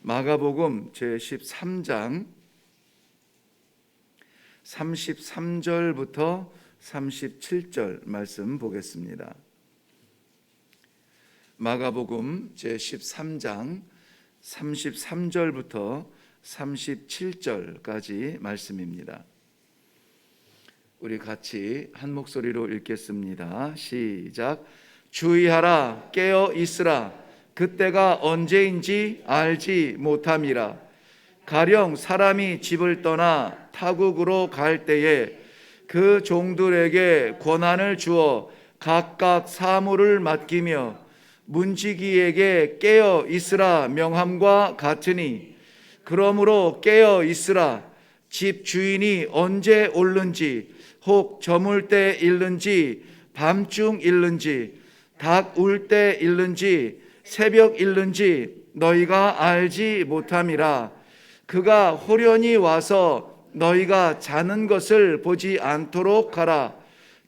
마가복음 제13장 33절부터 37절 말씀 보겠습니다. 마가복음 제13장 33절부터 37절까지 말씀입니다. 우리 같이 한 목소리로 읽겠습니다. 시작. 주의하라, 깨어 있으라. 그때가 언제인지 알지 못함이라. 가령 사람이 집을 떠나 타국으로 갈 때에 그 종들에게 권한을 주어 각각 사무를 맡기며 문지기에게 깨어 있으라 명함과 같으니, 그러므로 깨어 있으라. 집 주인이 언제 올는지, 혹 저물 때 일는지, 밤중 일는지, 닭 울 때 일는지, 새벽 일는지 너희가 알지 못함이라. 그가 호련히 와서 너희가 자는 것을 보지 않도록 하라.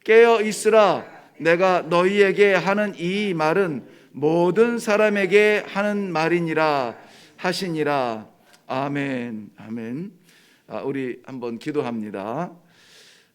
깨어 있으라. 내가 너희에게 하는 이 말은 모든 사람에게 하는 말이니라 하시니라. 아멘. 아멘. 우리 한번 기도합니다.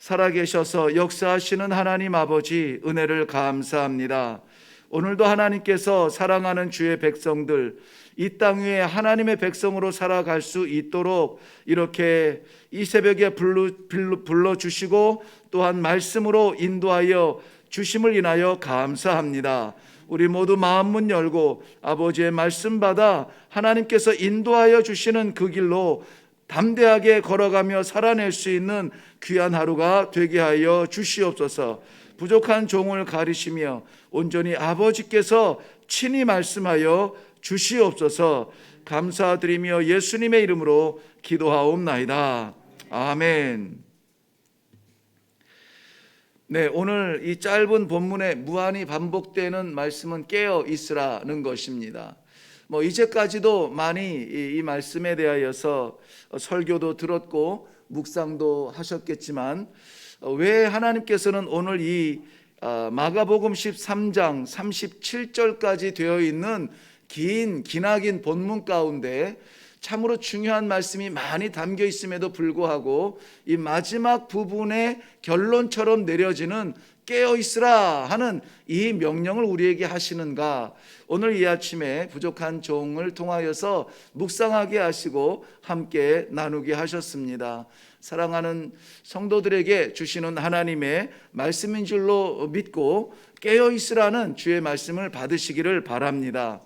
살아계셔서 역사하시는 하나님 아버지, 은혜를 감사합니다. 오늘도 하나님께서 사랑하는 주의 백성들, 이 땅 위에 하나님의 백성으로 살아갈 수 있도록 이렇게 이 새벽에 불러주시고 또한 말씀으로 인도하여 주심을 인하여 감사합니다. 우리 모두 마음문 열고 아버지의 말씀 받아 하나님께서 인도하여 주시는 그 길로 담대하게 걸어가며 살아낼 수 있는 귀한 하루가 되게 하여 주시옵소서. 부족한 종을 가리시며 온전히 아버지께서 친히 말씀하여 주시옵소서. 감사드리며 예수님의 이름으로 기도하옵나이다. 아멘. 네, 오늘 이 짧은 본문에 무한히 반복되는 말씀은 깨어 있으라는 것입니다. 이제까지도 많이 이 말씀에 대하여서 설교도 들었고 묵상도 하셨겠지만, 왜 하나님께서는 오늘 이 마가복음 13장 37절까지 되어 있는 기나긴 본문 가운데 참으로 중요한 말씀이 많이 담겨 있음에도 불구하고 이 마지막 부분의 결론처럼 내려지는 깨어 있으라 하는 이 명령을 우리에게 하시는가, 오늘 이 아침에 부족한 종을 통하여서 묵상하게 하시고 함께 나누게 하셨습니다. 사랑하는 성도들에게 주시는 하나님의 말씀인 줄로 믿고 깨어 있으라는 주의 말씀을 받으시기를 바랍니다.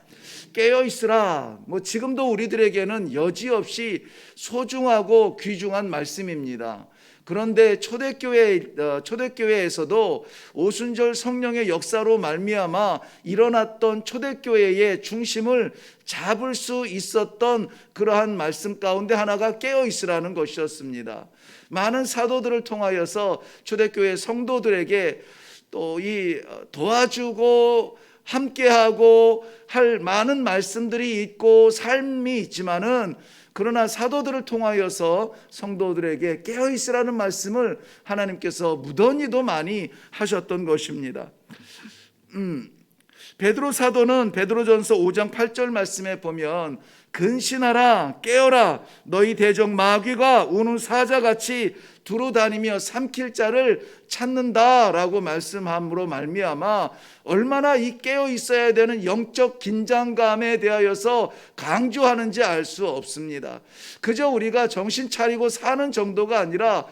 깨어 있으라, 지금도 우리들에게는 여지없이 소중하고 귀중한 말씀입니다. 그런데 초대교회에서도 오순절 성령의 역사로 말미암아 일어났던 초대교회의 중심을 잡을 수 있었던 그러한 말씀 가운데 하나가 깨어 있으라는 것이었습니다. 많은 사도들을 통하여서 초대교회 성도들에게 또 이 도와주고 함께하고 할 많은 말씀들이 있고 삶이 있지만은, 그러나 사도들을 통하여서 성도들에게 깨어있으라는 말씀을 하나님께서 무던히도 많이 하셨던 것입니다. 베드로 사도는 베드로전서 5장 8절 말씀에 보면 근신하라, 깨어라, 너희 대적 마귀가 우는 사자같이 두루다니며 삼킬 자를 찾는다라고 말씀함으로 말미암아 얼마나 이 깨어 있어야 되는 영적 긴장감에 대하여서 강조하는지 알 수 없습니다. 그저 우리가 정신 차리고 사는 정도가 아니라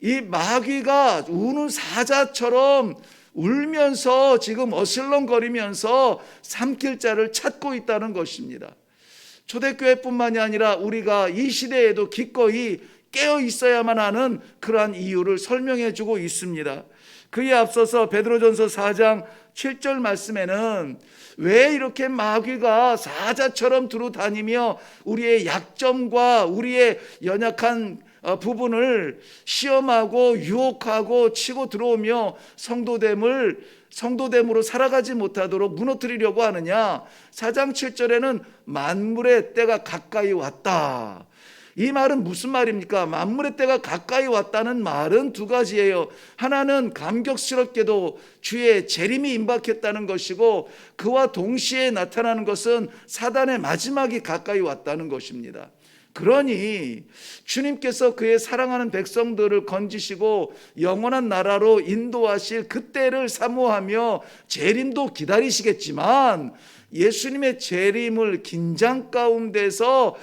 이 마귀가 우는 사자처럼 울면서 지금 어슬렁거리면서 삼킬 자를 찾고 있다는 것입니다. 초대교회뿐만이 아니라 우리가 이 시대에도 기꺼이 깨어 있어야만 하는 그러한 이유를 설명해 주고 있습니다. 그에 앞서서 베드로전서 4장 7절 말씀에는 왜 이렇게 마귀가 사자처럼 두루다니며 우리의 약점과 우리의 연약한 부분을 시험하고 유혹하고 치고 들어오며 성도됨으로 살아가지 못하도록 무너뜨리려고 하느냐. 4장 7절에는 만물의 때가 가까이 왔다. 이 말은 무슨 말입니까? 만물의 때가 가까이 왔다는 말은 두 가지예요. 하나는 감격스럽게도 주의 재림이 임박했다는 것이고, 그와 동시에 나타나는 것은 사단의 마지막이 가까이 왔다는 것입니다. 그러니 주님께서 그의 사랑하는 백성들을 건지시고 영원한 나라로 인도하실 그때를 사모하며 재림도 기다리시겠지만, 예수님의 재림을 긴장 가운데서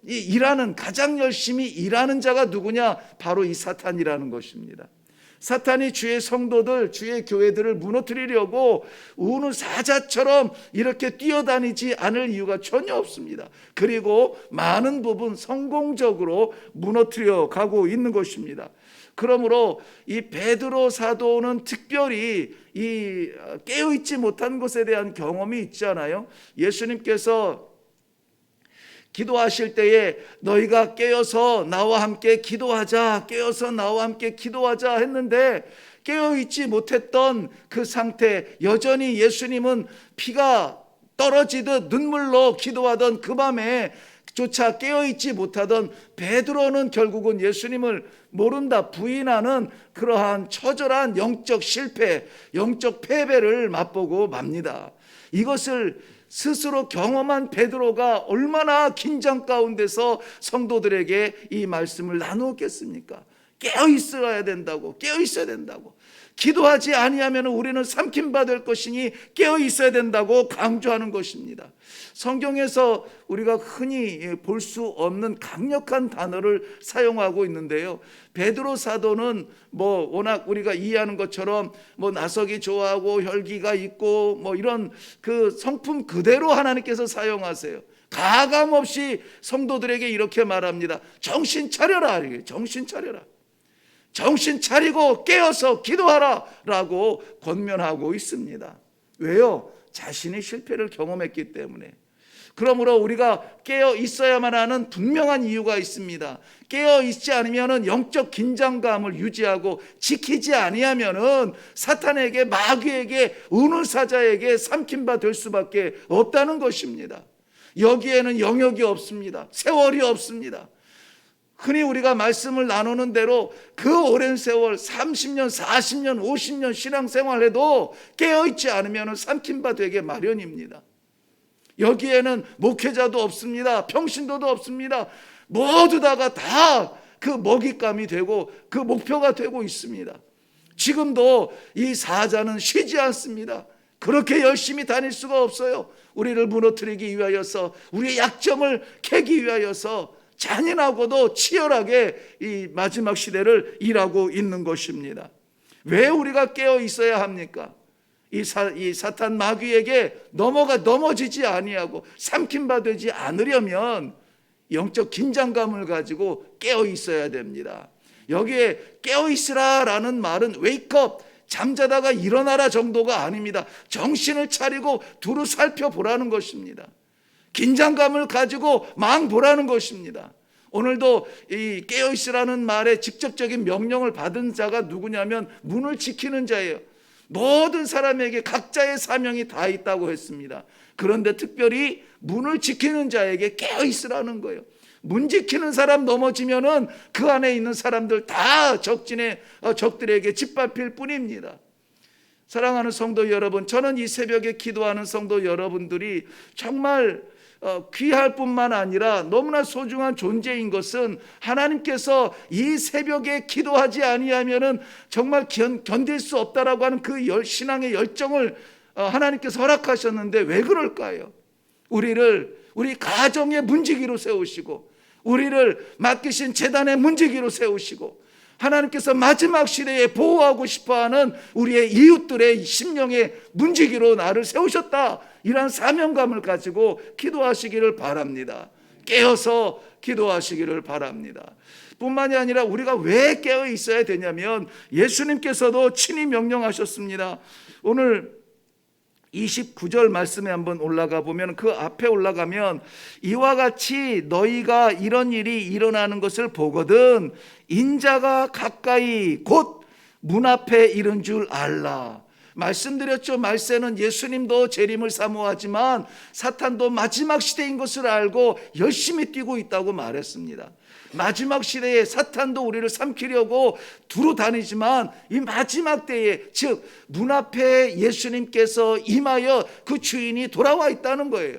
일하는, 가장 열심히 일하는 자가 누구냐? 바로 이 사탄이라는 것입니다. 사탄이 주의 성도들, 주의 교회들을 무너뜨리려고 우는 사자처럼 이렇게 뛰어다니지 않을 이유가 전혀 없습니다. 그리고 많은 부분 성공적으로 무너뜨려 가고 있는 것입니다. 그러므로 이 베드로 사도는 특별히 이 깨어있지 못한 것에 대한 경험이 있잖아요. 예수님께서 기도하실 때에 너희가 깨어서 나와 함께 기도하자, 깨어서 나와 함께 기도하자 했는데, 깨어있지 못했던 그 상태, 여전히 예수님은 피가 떨어지듯 눈물로 기도하던 그 밤에 조차 깨어있지 못하던 베드로는 결국은 예수님을 모른다, 부인하는 그러한 처절한 영적 실패, 영적 패배를 맛보고 맙니다. 이것을 스스로 경험한 베드로가 얼마나 긴장 가운데서 성도들에게 이 말씀을 나누었겠습니까? 깨어 있어야 된다고, 깨어 있어야 된다고, 기도하지 아니하면 우리는 삼킴받을 것이니 깨어 있어야 된다고 강조하는 것입니다. 성경에서 우리가 흔히 볼 수 없는 강력한 단어를 사용하고 있는데요, 베드로 사도는 워낙 우리가 이해하는 것처럼 나서기 좋아하고 혈기가 있고 이런 그 성품 그대로 하나님께서 사용하세요. 가감 없이 성도들에게 이렇게 말합니다. 정신 차려라, 정신 차려라, 정신 차리고 깨어서 기도하라 라고 권면하고 있습니다. 왜요? 자신이 실패를 경험했기 때문에. 그러므로 우리가 깨어 있어야만 하는 분명한 이유가 있습니다. 깨어 있지 않으면 영적 긴장감을 유지하고 지키지 아니하면 사탄에게, 마귀에게, 우는 사자에게 삼킴바 될 수밖에 없다는 것입니다. 여기에는 영역이 없습니다. 세월이 없습니다. 흔히 우리가 말씀을 나누는 대로 그 오랜 세월 30년, 40년, 50년 신앙생활해도 깨어있지 않으면 삼킴바 되게 마련입니다. 여기에는 목회자도 없습니다. 평신도도 없습니다. 모두 다가 다 그 먹잇감이 되고 그 목표가 되고 있습니다. 지금도 이 사자는 쉬지 않습니다. 그렇게 열심히 다닐 수가 없어요. 우리를 무너뜨리기 위하여서, 우리의 약점을 캐기 위하여서 잔인하고도 치열하게 이 마지막 시대를 일하고 있는 것입니다. 왜 우리가 깨어 있어야 합니까? 이 사탄 마귀에게 넘어지지 아니하고 삼킴바 되지 않으려면 영적 긴장감을 가지고 깨어 있어야 됩니다. 여기에 깨어 있으라라는 말은 웨이크업, 잠자다가 일어나라 정도가 아닙니다. 정신을 차리고 두루 살펴보라는 것입니다. 긴장감을 가지고 망 보라는 것입니다. 오늘도 이 깨어 있으라는 말에 직접적인 명령을 받은 자가 누구냐면 문을 지키는 자예요. 모든 사람에게 각자의 사명이 다 있다고 했습니다. 그런데 특별히 문을 지키는 자에게 깨어 있으라는 거예요. 문 지키는 사람 넘어지면은 그 안에 있는 사람들 다 적들에게 짓밟힐 뿐입니다. 사랑하는 성도 여러분, 저는 이 새벽에 기도하는 성도 여러분들이 정말 귀할 뿐만 아니라 너무나 소중한 존재인 것은, 하나님께서 이 새벽에 기도하지 아니하면은 정말 견딜 수 없다라고 하는 그 신앙의 열정을 하나님께서 허락하셨는데 왜 그럴까요? 우리 가정의 문지기로 세우시고, 우리를 맡기신 재단의 문지기로 세우시고, 하나님께서 마지막 시대에 보호하고 싶어하는 우리의 이웃들의 심령의 문지기로 나를 세우셨다, 이러한 사명감을 가지고 기도하시기를 바랍니다. 깨어서 기도하시기를 바랍니다. 뿐만이 아니라 우리가 왜 깨어 있어야 되냐면, 예수님께서도 친히 명령하셨습니다. 오늘 29절 말씀에 한번 올라가 보면, 그 앞에 올라가면 이와 같이 너희가 이런 일이 일어나는 것을 보거든 인자가 가까이 곧 문 앞에 이른 줄 알라. 말씀드렸죠. 말세는 예수님도 재림을 사모하지만 사탄도 마지막 시대인 것을 알고 열심히 뛰고 있다고 말했습니다. 마지막 시대에 사탄도 우리를 삼키려고 두루 다니지만 이 마지막 때에, 즉 문 앞에 예수님께서 임하여 그 주인이 돌아와 있다는 거예요.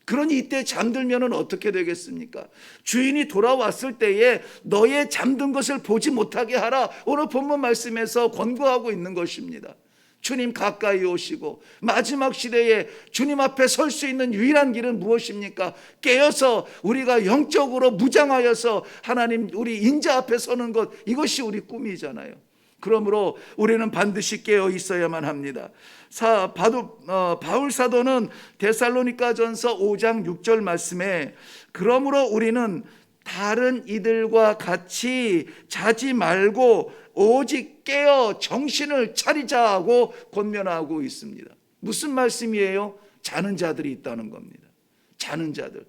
그러니 이때 잠들면 어떻게 되겠습니까? 주인이 돌아왔을 때에 너의 잠든 것을 보지 못하게 하라. 오늘 본문 말씀에서 권고하고 있는 것입니다. 주님 가까이 오시고 마지막 시대에 주님 앞에 설 수 있는 유일한 길은 무엇입니까? 깨어서 우리가 영적으로 무장하여서 하나님 우리 인자 앞에 서는 것, 이것이 우리 꿈이잖아요. 그러므로 우리는 반드시 깨어 있어야만 합니다. 바울 사도는 데살로니가전서 5장 6절 말씀에 그러므로 우리는 다른 이들과 같이 자지 말고 오직 깨어 정신을 차리자 하고 권면하고 있습니다. 무슨 말씀이에요? 자는 자들이 있다는 겁니다. 자는 자들,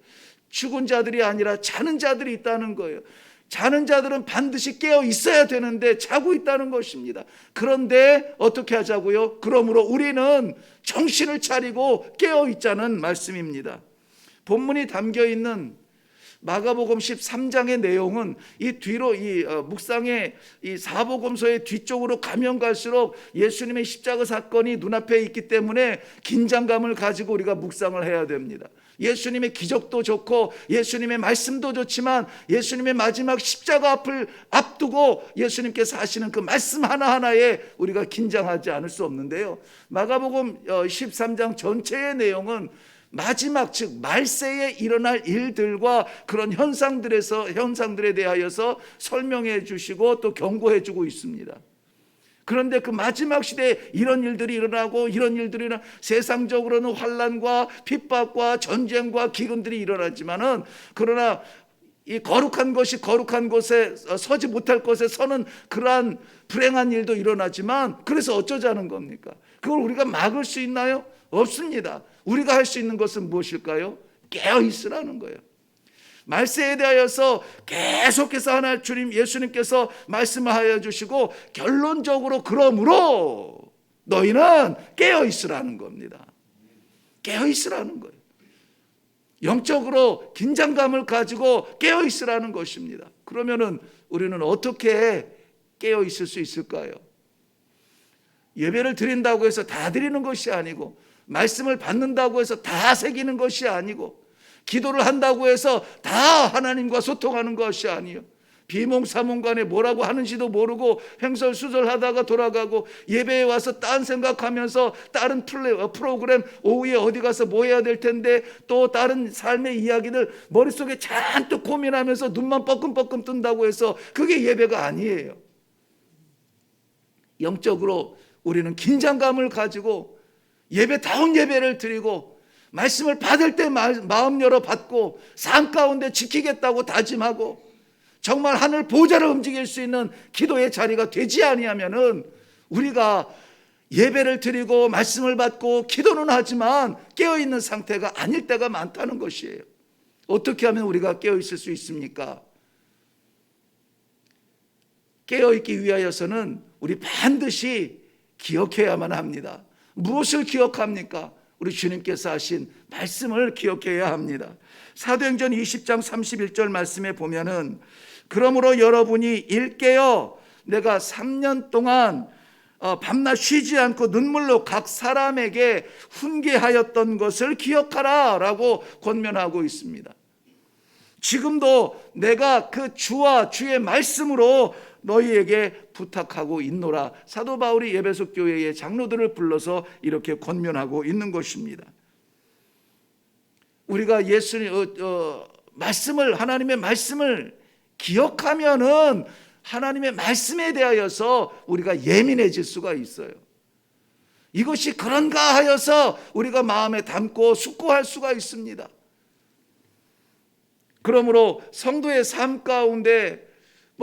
죽은 자들이 아니라 자는 자들이 있다는 거예요. 자는 자들은 반드시 깨어 있어야 되는데 자고 있다는 것입니다. 그런데 어떻게 하자고요? 그러므로 우리는 정신을 차리고 깨어 있자는 말씀입니다. 본문이 담겨 있는 마가복음 13장의 내용은 이 뒤로 묵상의 이 사복음서의 뒤쪽으로 가면 갈수록 예수님의 십자가 사건이 눈앞에 있기 때문에 긴장감을 가지고 우리가 묵상을 해야 됩니다. 예수님의 기적도 좋고 예수님의 말씀도 좋지만 예수님의 마지막 십자가 앞을 앞두고 예수님께서 하시는 그 말씀 하나하나에 우리가 긴장하지 않을 수 없는데요. 마가복음 13장 전체의 내용은 마지막, 즉 말세에 일어날 일들과 그런 현상들에 대하여서 설명해 주시고 또 경고해 주고 있습니다. 그런데 그 마지막 시대에 이런 일들이 일어나고 이런 일들이 일어나 세상적으로는 환난과 핍박과 전쟁과 기근들이 일어나지만은 그러나 이 거룩한 것이 거룩한 곳에 서지 못할 곳에 서는 그러한 불행한 일도 일어나지만 그래서 어쩌자는 겁니까? 그걸 우리가 막을 수 있나요? 없습니다. 우리가 할 수 있는 것은 무엇일까요? 깨어 있으라는 거예요. 말세에 대하여서 계속해서 하나 주님 예수님께서 말씀하여 주시고 결론적으로 그러므로 너희는 깨어 있으라는 겁니다. 깨어 있으라는 거예요. 영적으로 긴장감을 가지고 깨어 있으라는 것입니다. 그러면은 우리는 어떻게 깨어 있을 수 있을까요? 예배를 드린다고 해서 다 드리는 것이 아니고 말씀을 받는다고 해서 다 새기는 것이 아니고 기도를 한다고 해서 다 하나님과 소통하는 것이 아니에요. 비몽사몽간에 뭐라고 하는지도 모르고 횡설수설하다가 돌아가고 예배에 와서 딴 생각하면서 다른 프로그램 오후에 어디 가서 뭐 해야 될 텐데 또 다른 삶의 이야기들 머릿속에 잔뜩 고민하면서 눈만 뻐끔뻐끔 뜬다고 해서 그게 예배가 아니에요. 영적으로 우리는 긴장감을 가지고 예배다운 예배를 드리고 말씀을 받을 때 마음 열어 받고 삶 가운데 지키겠다고 다짐하고 정말 하늘 보좌를 움직일 수 있는 기도의 자리가 되지 아니하면은 우리가 예배를 드리고 말씀을 받고 기도는 하지만 깨어있는 상태가 아닐 때가 많다는 것이에요. 어떻게 하면 우리가 깨어있을 수 있습니까? 깨어있기 위하여서는 우리 반드시 기억해야만 합니다. 무엇을 기억합니까? 우리 주님께서 하신 말씀을 기억해야 합니다. 사도행전 20장 31절 말씀에 보면은 그러므로 여러분이 일깨어 내가 3년 동안 밤낮 쉬지 않고 눈물로 각 사람에게 훈계하였던 것을 기억하라 라고 권면하고 있습니다. 지금도 내가 그 주와 주의 말씀으로 너희에게 부탁하고 있노라. 사도 바울이 에베소 교회의 장로들을 불러서 이렇게 권면하고 있는 것입니다. 우리가 예수님 말씀을 하나님의 말씀을 기억하면은 하나님의 말씀에 대하여서 우리가 예민해질 수가 있어요. 이것이 그런가 하여서 우리가 마음에 담고 숙고할 수가 있습니다. 그러므로 성도의 삶 가운데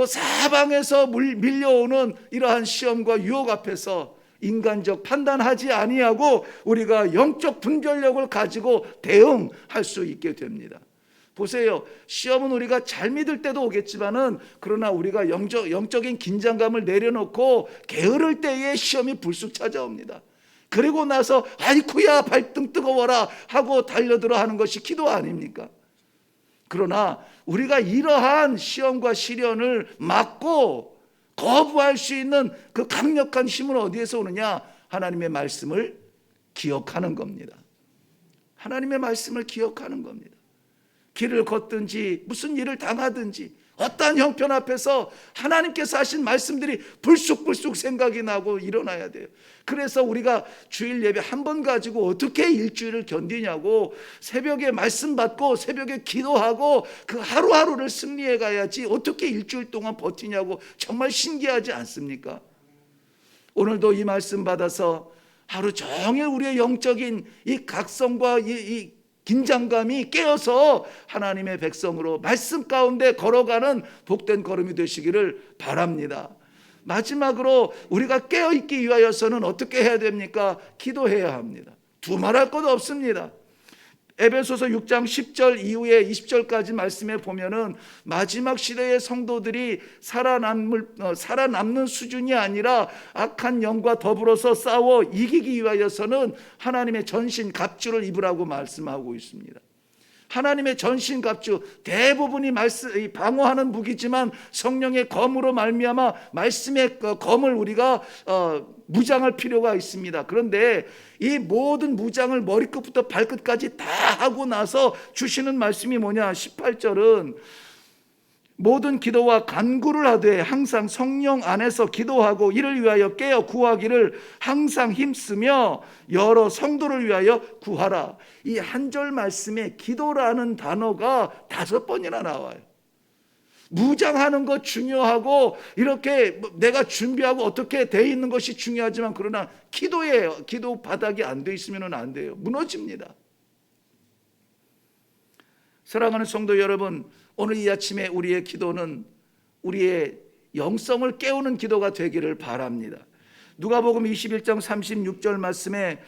사방에서 밀려오는 이러한 시험과 유혹 앞에서 인간적 판단하지 아니하고 우리가 영적 분별력을 가지고 대응할 수 있게 됩니다. 보세요. 시험은 우리가 잘 믿을 때도 오겠지만은 그러나 우리가 영적인 긴장감을 내려놓고 게으를 때에 시험이 불쑥 찾아옵니다. 그리고 나서 아이쿠야 발등 뜨거워라 하고 달려들어 하는 것이 기도 아닙니까? 그러나 우리가 이러한 시험과 시련을 막고 거부할 수 있는 그 강력한 힘은 어디에서 오느냐? 하나님의 말씀을 기억하는 겁니다. 하나님의 말씀을 기억하는 겁니다. 길을 걷든지 무슨 일을 당하든지 어떠한 형편 앞에서 하나님께서 하신 말씀들이 불쑥불쑥 생각이 나고 일어나야 돼요. 그래서 우리가 주일 예배 한 번 가지고 어떻게 일주일을 견디냐고, 새벽에 말씀 받고 새벽에 기도하고 그 하루하루를 승리해 가야지 어떻게 일주일 동안 버티냐고. 정말 신기하지 않습니까? 오늘도 이 말씀 받아서 하루 종일 우리의 영적인 이 각성과 이 긴장감이 깨어서 하나님의 백성으로 말씀 가운데 걸어가는 복된 걸음이 되시기를 바랍니다. 마지막으로 우리가 깨어있기 위하여서는 어떻게 해야 됩니까? 기도해야 합니다. 두말할 것 없습니다. 에베소서 6장 10절 이후에 20절까지 말씀에 보면은 마지막 시대의 성도들이 살아남는 수준이 아니라 악한 영과 더불어서 싸워 이기기 위하여서는 하나님의 전신 갑주를 입으라고 말씀하고 있습니다. 하나님의 전신 갑주, 대부분이 방어하는 무기지만 성령의 검으로 말미암아 말씀의 검을 우리가 무장할 필요가 있습니다. 그런데 이 모든 무장을 머리끝부터 발끝까지 다 하고 나서 주시는 말씀이 뭐냐? 18절은 모든 기도와 간구를 하되 항상 성령 안에서 기도하고 이를 위하여 깨어 구하기를 항상 힘쓰며 여러 성도를 위하여 구하라. 이 한 절 말씀에 기도라는 단어가 5번이나 나와요. 무장하는 것 중요하고 이렇게 내가 준비하고 어떻게 돼 있는 것이 중요하지만 그러나 기도예요. 기도 바닥이 안 돼 있으면 안 돼요. 무너집니다. 사랑하는 성도 여러분, 오늘 이 아침에 우리의 기도는 우리의 영성을 깨우는 기도가 되기를 바랍니다. 누가복음 21장 36절 말씀에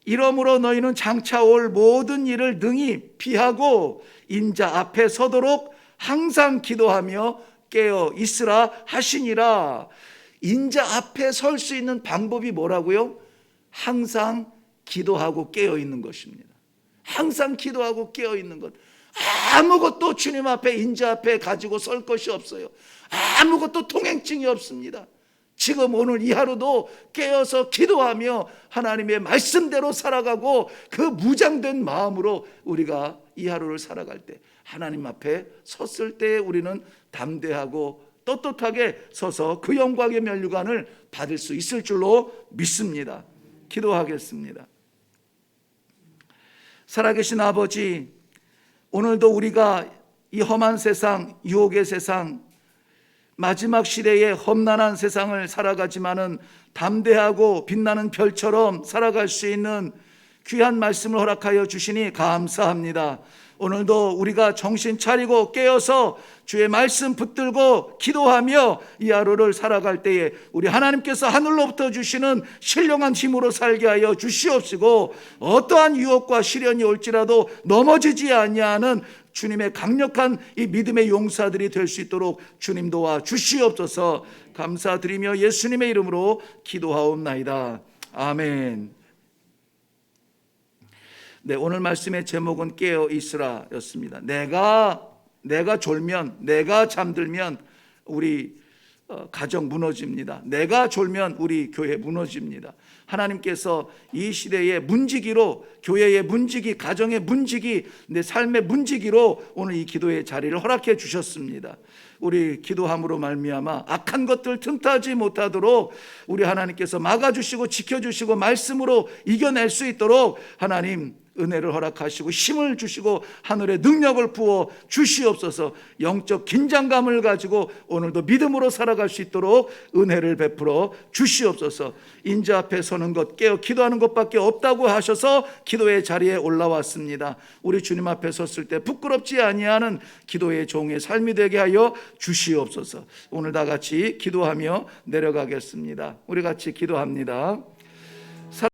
이러므로 너희는 장차 올 모든 일을 능히 피하고 인자 앞에 서도록 항상 기도하며 깨어 있으라 하시니라. 인자 앞에 설 수 있는 방법이 뭐라고요? 항상 기도하고 깨어 있는 것입니다. 항상 기도하고 깨어 있는 것. 아무것도 주님 앞에 인자 앞에 가지고 설 것이 없어요. 아무것도 통행증이 없습니다. 지금 오늘 이 하루도 깨어서 기도하며 하나님의 말씀대로 살아가고 그 무장된 마음으로 우리가 이 하루를 살아갈 때 하나님 앞에 섰을 때 우리는 담대하고 떳떳하게 서서 그 영광의 면류관을 받을 수 있을 줄로 믿습니다. 기도하겠습니다. 살아계신 아버지, 오늘도 우리가 이 험한 세상, 유혹의 세상, 마지막 시대의 험난한 세상을 살아가지만은 담대하고 빛나는 별처럼 살아갈 수 있는 귀한 말씀을 허락하여 주시니 감사합니다. 오늘도 우리가 정신 차리고 깨어서 주의 말씀 붙들고 기도하며 이 하루를 살아갈 때에 우리 하나님께서 하늘로부터 주시는 신령한 힘으로 살게 하여 주시옵시고 어떠한 유혹과 시련이 올지라도 넘어지지 아니하는 주님의 강력한 이 믿음의 용사들이 될 수 있도록 주님 도와 주시옵소서. 감사드리며 예수님의 이름으로 기도하옵나이다. 아멘. 네, 오늘 말씀의 제목은 깨어 있으라 였습니다. 내가 졸면, 내가 잠들면 우리 가정 무너집니다. 내가 졸면 우리 교회 무너집니다. 하나님께서 이 시대의 문지기로, 교회의 문지기, 가정의 문지기, 내 삶의 문지기로 오늘 이 기도의 자리를 허락해 주셨습니다. 우리 기도함으로 말미암아 악한 것들 틈타지 못하도록 우리 하나님께서 막아주시고 지켜주시고 말씀으로 이겨낼 수 있도록 하나님 은혜를 허락하시고 힘을 주시고 하늘의 능력을 부어 주시옵소서. 영적 긴장감을 가지고 오늘도 믿음으로 살아갈 수 있도록 은혜를 베풀어 주시옵소서. 인자 앞에 서는 것, 깨어 기도하는 것밖에 없다고 하셔서 기도의 자리에 올라왔습니다. 우리 주님 앞에 섰을 때 부끄럽지 아니하는 기도의 종의 삶이 되게 하여 주시옵소서. 오늘 다 같이 기도하며 내려가겠습니다. 우리 같이 기도합니다.